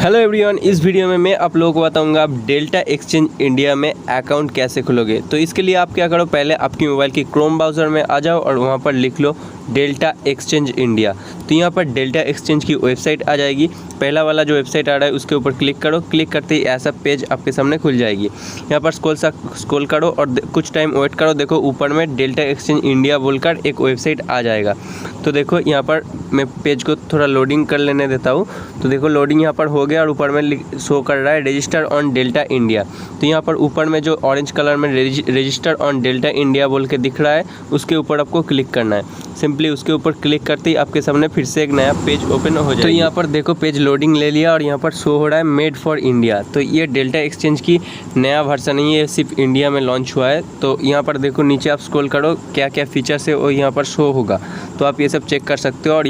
Hello everyone, इस video में मैं आप लोगों को बताऊंगा आप डेल्टा एक्सचेंज इंडिया में अकाउंट कैसे खोलोगे। तो इसके लिए आप क्या करो, पहले आपकी मोबाइल की क्रोम ब्राउज़र में आ जाओ और वहां पर लिख लो डेल्टा एक्सचेंज इंडिया। तो यहाँ पर डेल्टा एक्सचेंज की वेबसाइट आ जाएगी। पहला वाला जो वेबसाइट आ रहा है उसके ऊपर क्लिक करो। क्लिक करते ही ऐसा पेज आपके सामने खुल जाएगी। यहाँ पर स्क्रॉल करो और कुछ टाइम वेट करो। देखो ऊपर में डेल्टा एक्सचेंज इंडिया बोलकर एक वेबसाइट आ जाएगा। तो देखो यहाँ पर मैं पेज को थोड़ा लोडिंग कर लेने देता हूँ। तो देखो लोडिंग यहाँ पर हो गया और ऊपर में शो कर रहा है रजिस्टर ऑन डेल्टा इंडिया। तो यहाँ पर ऊपर में जो ऑरेंज कलर में रजिस्टर ऑन डेल्टा इंडिया बोल के दिख रहा है उसके ऊपर आपको क्लिक करना है। सिंपली उसके ऊपर क्लिक करते ही आपके सामने फिर से एक नया पेज ओपन हो जाएगा। तो यहाँ पर देखो पेज लोडिंग ले लिया और यहाँ पर शो हो रहा है मेड फॉर इंडिया। तो ये डेल्टा एक्सचेंज की नया वर्जन है, ये सिर्फ इंडिया में लॉन्च हुआ है। तो यहाँ पर देखो नीचे आप स्क्रॉल करो, क्या क्या फीचर्स है वो यहाँ पर शो होगा। तो आप ये सब चेक कर सकते हो। और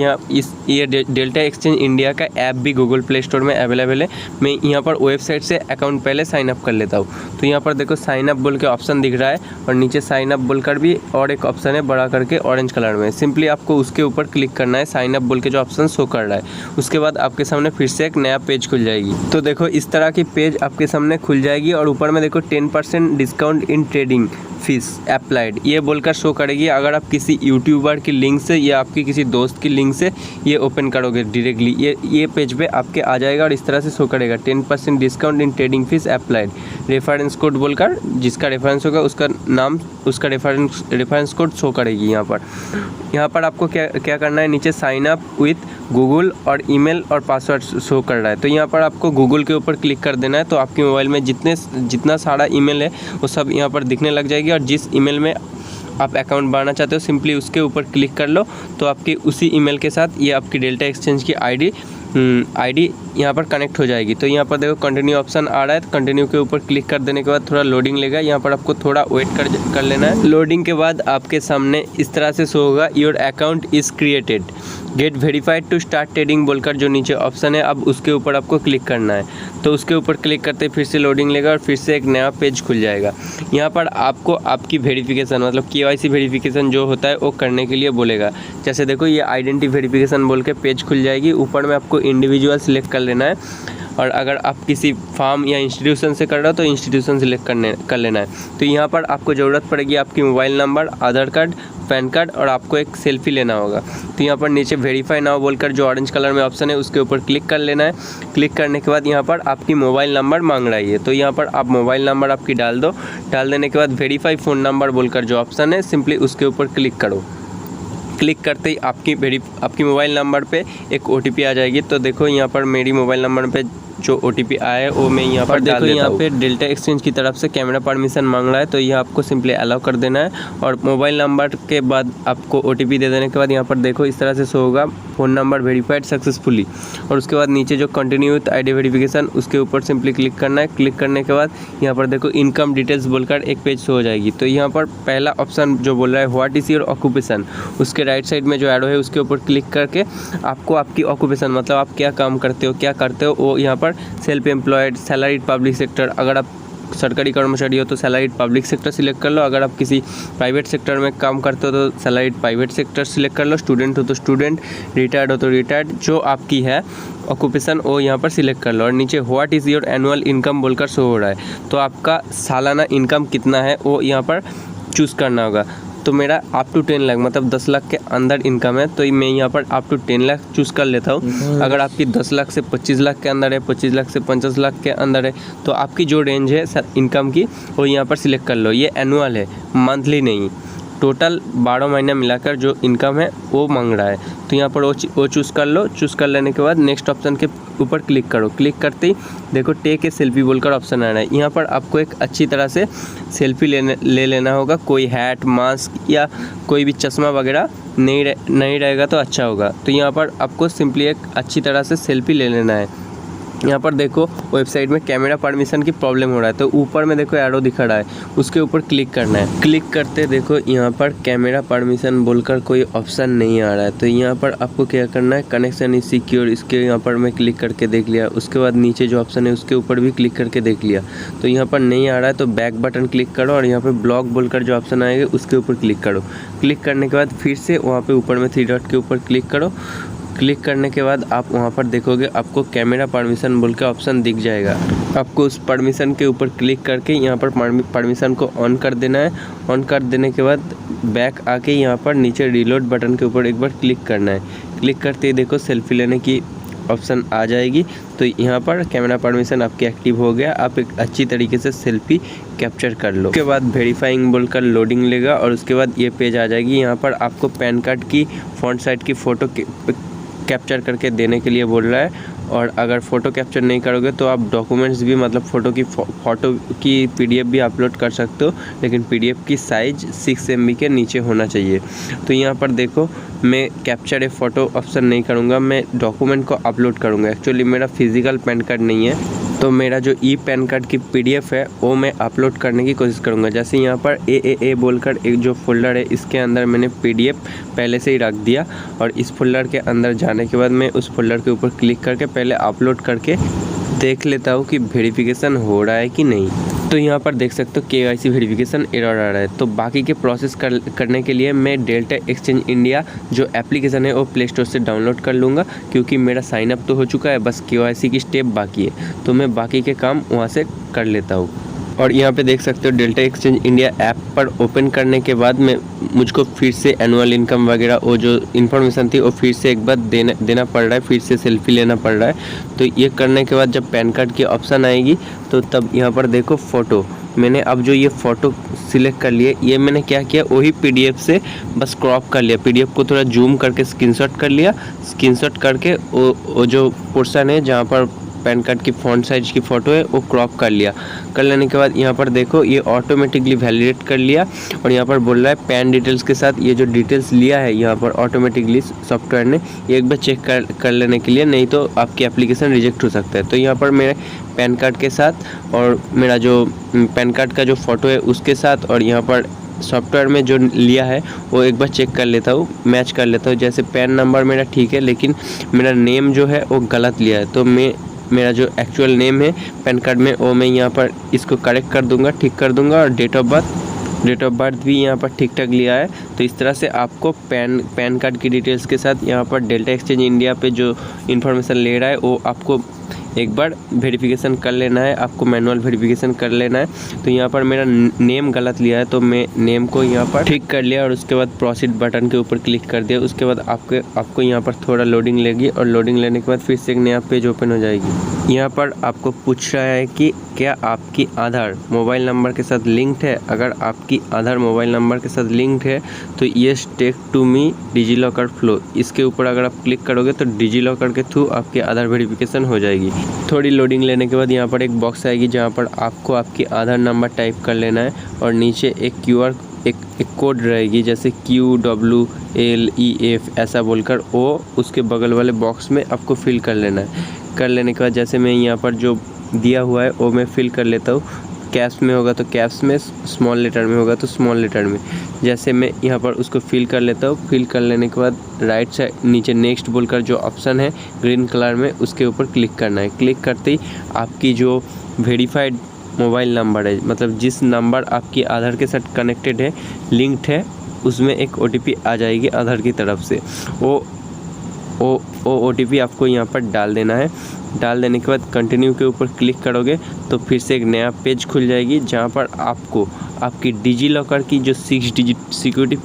ये डेल्टा एक्सचेंज इंडिया का ऐप भी गूगल प्ले स्टोर में अवेलेबल है। मैं यहाँ पर वेबसाइट से अकाउंट पहले साइन अप कर लेता हूँ। तो यहाँ पर देखो साइन अप बोल के ऑप्शन दिख रहा है और नीचे साइन अप बोलकर भी और एक ऑप्शन है बड़ा करके ऑरेंज कलर में। सिंपली आपको उसके ऊपर क्लिक करना है, साइन अप बोल के जो ऑप्शन शो कर रहा है। उसके बाद आपके सामने फिर से एक नया पेज खुल जाएगी। तो देखो इस तरह की पेज आपके सामने खुल जाएगी और ऊपर में देखो 10% discount in trading fees applied ये बोलकर शो करेगी। अगर आप किसी यूट्यूबर की लिंक से या आपकी किसी दोस्त की लिंक से ये ओपन करोगे डायरेक्टली, ये पेज पे आपके आ जाएगा और इस तरह से शो करेगा 10% discount in trading fees applied. Reference code बोलकर जिसका रेफरेंस होगा उसका नाम, उसका रेफरेंस कोड शो करेगी। यहाँ पर आपको क्या करना है, नीचे साइन अप विथ गूगल और ईमेल और पासवर्ड शो कर रहा है। तो यहाँ पर आपको गूगल के ऊपर क्लिक कर देना है। तो आपके मोबाइल में जितना सारा ईमेल है वो सब यहाँ पर दिखने लग जाएगी। और जिस ईमेल में आप अकाउंट बनाना चाहते हो सिंपली उसके ऊपर क्लिक कर लो। तो आपकी उसी ईमेल के साथ ये आपकी डेल्टा एक्सचेंज की आईडी यहाँ पर कनेक्ट हो जाएगी। तो यहाँ पर देखो कंटिन्यू ऑप्शन आ रहा है। तो कंटिन्यू के ऊपर क्लिक कर देने के बाद थोड़ा लोडिंग लेगा। यहाँ पर आपको थोड़ा वेट कर लेना है। लोडिंग के बाद आपके सामने इस तरह से शो होगा your account is created, get verified to start trading बोलकर जो नीचे ऑप्शन है अब उसके ऊपर आपको क्लिक करना है। तो उसके ऊपर क्लिक करते फिर से लोडिंग लेगा और फिर से एक नया पेज खुल जाएगा। यहाँ पर आपको आपकी वेरिफिकेशन मतलब KYC वेरिफिकेशन जो होता है वो करने के लिए बोलेगा। जैसे देखो ये आइडेंटिटी वेरिफिकेशन बोल के पेज खुल जाएगी। ऊपर में आपको इंडिविजुअल सिलेक्ट कर लेना है और अगर आप किसी फार्म या इंस्टीट्यूशन से कर रहे हो तो इंस्टीट्यूशन सिलेक्ट कर लेना है। तो यहाँ पर आपको ज़रूरत पड़ेगी आपकी मोबाइल नंबर, आधार कार्ड, पैन कार्ड और आपको एक सेल्फी लेना होगा। तो यहाँ पर नीचे वेरीफाई नाउ बोलकर जो ऑरेंज कलर में ऑप्शन है उसके ऊपर क्लिक कर लेना है। क्लिक करने के बाद यहाँ पर आपकी मोबाइल नंबर मांग रहा है। तो यहाँ पर आप मोबाइल नंबर आपकी डाल दो। डाल देने के बाद वेरीफाई फ़ोन नंबर बोलकर जो ऑप्शन है सिंपली उसके ऊपर क्लिक करो। क्लिक करते ही आपकी मोबाइल नंबर पे एक OTP आ जाएगी। तो देखो यहाँ पर मेरी मोबाइल नंबर पे जो OTP आया है वो मैं यहाँ पर डाल देता हूँ। यहाँ पे डेल्टा एक्सचेंज की तरफ से कैमरा परमिशन मांग रहा है तो ये आपको सिंपली अलाउ कर देना है। और मोबाइल नंबर के बाद आपको OTP दे देने के बाद यहाँ पर देखो इस तरह से शो होगा फ़ोन नंबर वेरीफाइड सक्सेसफुली। और उसके बाद नीचे जो कंटिन्यू विथ ID वेरिफिकेशन उसके ऊपर सिंपली क्लिक करना है। क्लिक करने के बाद यहाँ पर देखो इनकम डिटेल्स बोलकर एक पेज शो हो जाएगी। तो यहाँ पर पहला ऑप्शन जो बोल रहा है व्हाट इज़ योर ऑक्यूपेशन, उसके राइट साइड में जो एरो है उसके ऊपर क्लिक करके आपको आपकी ऑक्यूपेशन मतलब आप क्या काम करते हो वो यहाँ पर self employed, salaried, public sector. अगर आप सरकारी कर्मचारी हो तो सैलरीड पब्लिक सेक्टर सिलेक्ट कर लो। अगर आप किसी प्राइवेट सेक्टर में काम करते हो तो सैलरीड प्राइवेट सेक्टर सिलेक्ट कर लो। स्टूडेंट हो तो स्टूडेंट, रिटायर्ड हो तो रिटायर्ड, जो आपकी है ऑक्यूपेशन वो यहाँ पर सिलेक्ट कर लो। और नीचे what is your annual income बोलकर शो हो रहा है। तो आपका सालाना इनकम कितना है वो यहाँ पर चूज़ करना होगा। तो मेरा अप टू 10 लाख मतलब 10 लाख के अंदर इनकम है तो मैं यहाँ पर अप टू 10 लाख चूज़ कर लेता हूँ। अगर आपकी 10 लाख से 25 लाख के अंदर है, 25 लाख से 50 लाख के अंदर है तो आपकी जो रेंज है इनकम की वो यहाँ पर सिलेक्ट कर लो। ये एनुअल है, मंथली नहीं। टोटल 12 महीना मिलाकर जो इनकम है वो मांग रहा है। तो यहाँ पर वो चूज़ कर लो। चूज़ कर लेने के बाद नेक्स्ट ऑप्शन के ऊपर क्लिक करो। क्लिक करते ही देखो टेक ए सेल्फी बोलकर ऑप्शन आ रहा है। यहाँ पर आपको एक अच्छी तरह से सेल्फी ले लेना होगा। कोई हैट, मास्क या कोई भी चश्मा वगैरह नहीं रहेगा तो अच्छा होगा। तो यहाँ पर आपको सिंपली एक अच्छी तरह से सेल्फी ले लेना है। यहाँ पर देखो वेबसाइट में कैमरा परमिशन की प्रॉब्लम हो रहा है तो ऊपर में देखो एरो दिखा रहा है उसके ऊपर क्लिक करना है। क्लिक करते देखो यहाँ पर कैमरा परमिशन बोलकर कोई ऑप्शन नहीं आ रहा है। तो यहाँ पर आपको क्या करना है, कनेक्शन इज सिक्योर, इसके यहाँ पर मैं क्लिक करके देख लिया। उसके बाद नीचे जो ऑप्शन है उसके ऊपर भी क्लिक करके देख लिया। तो यहाँ पर नहीं आ रहा है तो बैक बटन क्लिक करो और यहाँ पर ब्लॉक बोलकर जो ऑप्शन आएगा उसके ऊपर क्लिक करो। क्लिक करने के बाद फिर से वहाँ पर ऊपर में 3 डॉट के ऊपर क्लिक करो। क्लिक करने के बाद आप वहाँ पर देखोगे आपको कैमरा परमिशन बोल के ऑप्शन दिख जाएगा। आपको उस परमिशन के ऊपर क्लिक करके यहाँ पर परमिशन को ऑन कर देना है। ऑन कर देने के बाद बैक आके यहाँ पर नीचे रीलोड बटन के ऊपर एक बार क्लिक करना है। क्लिक करते ही देखो सेल्फी लेने की ऑप्शन आ जाएगी। तो यहाँ पर कैमरा परमिशन आपके एक्टिव हो गया। आप एक अच्छी तरीके से सेल्फी कैप्चर कर लो। उसके बाद वेरीफाइंग बोलकर लोडिंग लेगा और उसके बाद ये पेज आ जाएगी। यहाँ पर आपको पैन कार्ड की फ्रंट साइड की फ़ोटो कैप्चर करके देने के लिए बोल रहा है। और अगर फ़ोटो कैप्चर नहीं करोगे तो आप डॉक्यूमेंट्स भी मतलब फ़ोटो की PDF भी अपलोड कर सकते हो, लेकिन PDF की साइज़ 6 MB के नीचे होना चाहिए। तो यहाँ पर देखो मैं कैप्चर ए फ़ोटो ऑप्शन नहीं करूँगा, मैं डॉक्यूमेंट को अपलोड करूँगा। एक्चुअली मेरा फिज़िकल पैन कार्ड नहीं है, तो मेरा जो पैन कार्ड की PDF है वो मैं अपलोड करने की कोशिश करूँगा। जैसे यहाँ पर AAA बोलकर एक जो फोल्डर है इसके अंदर मैंने PDF पहले से ही रख दिया और इस फोल्डर के अंदर जाने के बाद मैं उस फोल्डर के ऊपर क्लिक करके पहले अपलोड करके देख लेता हूँ कि वेरिफिकेशन हो रहा है कि नहीं। तो यहाँ पर देख सकते हो KYC वेरिफिकेशन एरर आ रहा है। तो बाकी के प्रोसेस करने के लिए मैं डेल्टा एक्सचेंज इंडिया जो एप्लीकेशन है वो प्ले स्टोर से डाउनलोड कर लूँगा, क्योंकि मेरा साइन अप तो हो चुका है, बस KYC की स्टेप बाकी है। तो मैं बाकी के काम वहाँ से कर लेता हूँ। और यहाँ पे देख सकते हो डेल्टा एक्सचेंज इंडिया ऐप पर ओपन करने के बाद मुझको फिर से एनुअल इनकम वगैरह वो जो इन्फॉर्मेशन थी वो फिर से एक बार देना पड़ रहा है, फिर से सेल्फी लेना पड़ रहा है। तो ये करने के बाद जब पैन कार्ड की ऑप्शन आएगी तो तब यहाँ पर देखो फ़ोटो, मैंने अब जो ये फ़ोटो सिलेक्ट कर लिए, ये मैंने क्या किया वही PDF से बस क्रॉप कर लिया। PDF को थोड़ा जूम करके स्क्रीनशॉट कर लिया। स्क्रीनशॉट करके वो जो पोर्शन है जहाँ पर पैन कार्ड की फ़ॉन्ट साइज की फ़ोटो है वो क्रॉप कर लिया। कर लेने के बाद यहाँ पर देखो ये ऑटोमेटिकली वैलिडेट कर लिया और यहाँ पर बोल रहा है पैन डिटेल्स के साथ ये जो डिटेल्स लिया है यहाँ पर ऑटोमेटिकली सॉफ्टवेयर ने ये एक बार चेक कर लेने के लिए, नहीं तो आपकी एप्लीकेशन रिजेक्ट हो सकता है। तो यहाँ पर मेरे पैन कार्ड के साथ और मेरा जो पैन कार्ड का जो फ़ोटो है उसके साथ और यहाँ पर सॉफ्टवेयर में जो लिया है वो एक बार चेक कर लेता हूँ, मैच कर लेता हूँ। जैसे पैन नंबर मेरा ठीक है, लेकिन मेरा नेम जो है वो गलत लिया है। तो मेरा जो एक्चुअल नेम है पैन कार्ड में वो मैं यहाँ पर इसको करेक्ट कर दूंगा, ठीक कर दूंगा। और डेट ऑफ बर्थ भी यहाँ पर ठीक ठाक लिया है। तो इस तरह से आपको पैन कार्ड की डिटेल्स के साथ यहाँ पर डेल्टा एक्सचेंज इंडिया पे जो इन्फॉर्मेशन ले रहा है वो आपको एक बार वेरिफिकेशन कर लेना है, आपको मैनुअल वेरिफिकेशन कर लेना है। तो यहाँ पर मेरा नेम गलत लिया है तो मैं नेम को यहाँ पर ठीक कर लिया और उसके बाद प्रोसीड बटन के ऊपर क्लिक कर दिया। उसके बाद आपको यहाँ पर थोड़ा लोडिंग लेगी और लोडिंग लेने के बाद फिर से एक नया पेज ओपन हो जाएगी। यहाँ पर आपको पूछ रहा है कि क्या आपकी आधार मोबाइल नंबर के साथ लिंक्ड है। अगर आपकी आधार मोबाइल नंबर के साथ लिंक्ड है तो ये take to me DigiLocker flow, इसके ऊपर अगर आप क्लिक करोगे तो डिजीलॉकर के थ्रू आपकी आधार वेरिफिकेशन हो जाएगी। थोड़ी लोडिंग लेने के बाद यहाँ पर एक बॉक्स आएगी जहाँ पर आपको आपकी आधार नंबर टाइप कर लेना है और नीचे एक QR एक कोड रहेगी जैसे QWLEF ऐसा बोलकर वो उसके बगल वाले बॉक्स में आपको फिल कर लेना है। कर लेने के बाद जैसे मैं यहाँ पर जो दिया हुआ है वो मैं फिल कर लेता हूँ। कैप्स में होगा तो कैप्स में, स्मॉल लेटर में होगा तो स्मॉल लेटर में। जैसे मैं यहाँ पर उसको फिल कर लेता हूँ। फिल कर लेने के बाद राइट साइड नीचे नेक्स्ट बोलकर जो ऑप्शन है ग्रीन कलर में उसके ऊपर क्लिक करना है। क्लिक करते ही आपकी जो वेरीफाइड मोबाइल नंबर है, मतलब जिस नंबर आपकी आधार के साथ कनेक्टेड है, लिंक्ड है, उसमें एक OTP आ जाएगी आधार की तरफ से। वो OTP आपको यहाँ पर डाल देना है। डाल देने के बाद कंटिन्यू के ऊपर क्लिक करोगे तो फिर से एक नया पेज खुल जाएगी जहाँ पर आपको आपकी डिजीलॉकर की जो 6 डिजिट सिक्योरिटी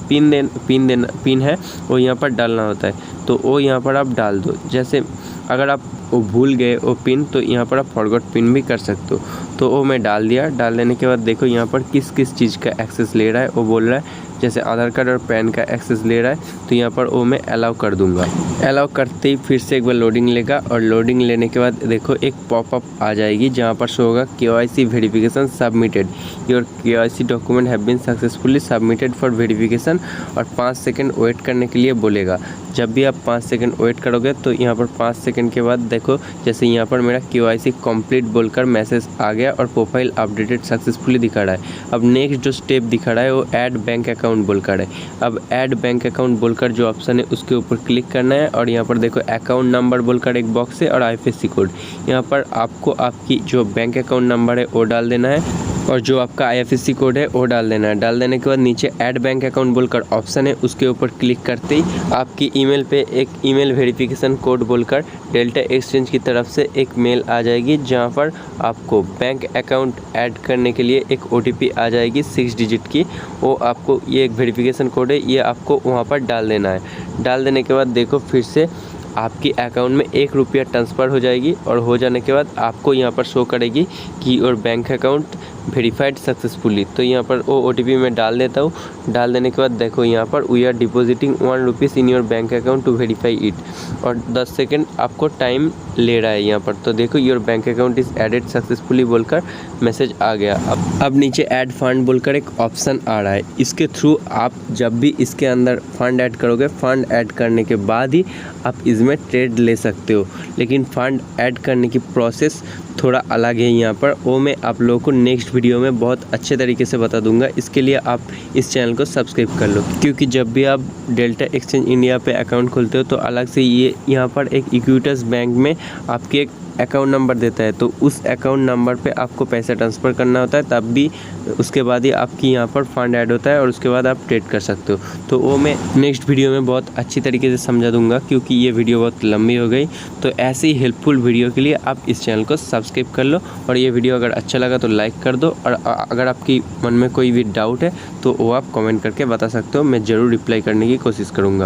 पिन है वो यहाँ पर डालना होता है। तो वो यहाँ पर आप डाल दो। जैसे अगर आप वो भूल गए वो पिन तो यहाँ पर आप फॉरगॉट पिन भी कर सकते हो। तो वो मैं डाल दिया। डाल देने के बाद देखो यहाँ पर किस चीज़ का एक्सेस ले रहा है। वो बोल रहा है जैसे आधार कार्ड और पैन का एक्सेस ले रहा है तो यहाँ पर वो मैं अलाउ कर दूंगा। अलाउ करते ही फिर से एक बार लोडिंग लेगा और लोडिंग लेने के बाद देखो एक पॉपअप आ जाएगी जहाँ पर शो होगा KYC verification submitted, your KYC document have been successfully submitted for verification. और 5 सेकंड वेट करने के लिए बोलेगा। जब भी आप 5 सेकंड वेट करोगे तो यहाँ पर 5 सेकंड के बाद देखो जैसे यहाँ पर मेरा KYC कंप्लीट बोलकर मैसेज आ गया और प्रोफाइल अपडेटेड सक्सेसफुली दिखा रहा है। अब नेक्स्ट जो स्टेप दिखा रहा है वो ऐड बैंक अकाउंट बोलकर है। अब ऐड बैंक अकाउंट बोलकर जो ऑप्शन है उसके ऊपर क्लिक करना है और यहाँ पर देखो अकाउंट नंबर बोलकर एक बॉक्स है और IFSC कोड। यहाँ पर आपको आपकी जो बैंक अकाउंट नंबर है वो डाल देना है। और जो आपका IFSC कोड है वो डाल देना है। डाल देने के बाद नीचे ऐड बैंक अकाउंट बोलकर ऑप्शन है, उसके ऊपर क्लिक करते ही आपकी ईमेल पे एक ईमेल वेरिफिकेशन कोड बोलकर डेल्टा एक्सचेंज की तरफ से एक मेल आ जाएगी, जहां पर आपको बैंक अकाउंट ऐड करने के लिए एक OTP आ जाएगी 6 डिजिट की। वो आपको, ये एक वेरिफिकेशन कोड है, ये आपको वहाँ पर डाल देना है। डाल देने के बाद देखो फिर से आपकी अकाउंट में 1 रुपया ट्रांसफ़र हो जाएगी और हो जाने के बाद आपको यहाँ पर शो करेगी कि your bank account verified successfully. तो यहाँ पर वो OTP मैं डाल देता हूँ। डाल देने के बाद देखो यहाँ पर we are depositing 1 rupees in your bank account to verify it, और 10 सेकेंड आपको टाइम ले रहा है यहाँ पर। तो देखो your bank account is added successfully बोलकर मैसेज आ गया। अब नीचे ऐड फंड बोलकर एक ऑप्शन आ रहा है, इसके थ्रू आप जब भी इसके अंदर फंड ऐड करोगे, फंड ऐड करने के बाद ही आप इसमें ट्रेड ले सकते हो। लेकिन फंड ऐड करने की प्रोसेस थोड़ा अलग है यहाँ पर, वो मैं आप लोगों को नेक्स्ट वीडियो में बहुत अच्छे तरीके से बता दूंगा। इसके लिए आप इस चैनल को सब्सक्राइब कर लो, क्योंकि जब भी आप डेल्टा एक्सचेंज इंडिया पे अकाउंट खोलते हो तो अलग से ये यहाँ पर एक इक्विटस बैंक में आपके एक अकाउंट नंबर देता है, तो उस अकाउंट नंबर पे आपको पैसा ट्रांसफ़र करना होता है, तब भी उसके बाद ही आपकी यहाँ पर फंड ऐड होता है और उसके बाद आप ट्रेड कर सकते हो। तो वो मैं नेक्स्ट वीडियो में बहुत अच्छी तरीके से समझा दूंगा, क्योंकि ये वीडियो बहुत लंबी हो गई। तो ऐसी ही हेल्पफुल वीडियो के लिए आप इस चैनल को सब्सक्राइब कर लो, और ये वीडियो अगर अच्छा लगा तो लाइक कर दो, और अगर आपकी मन में कोई भी डाउट है तो वो आप कमेंट करके बता सकते हो, मैं ज़रूर रिप्लाई करने की कोशिश करूँगा।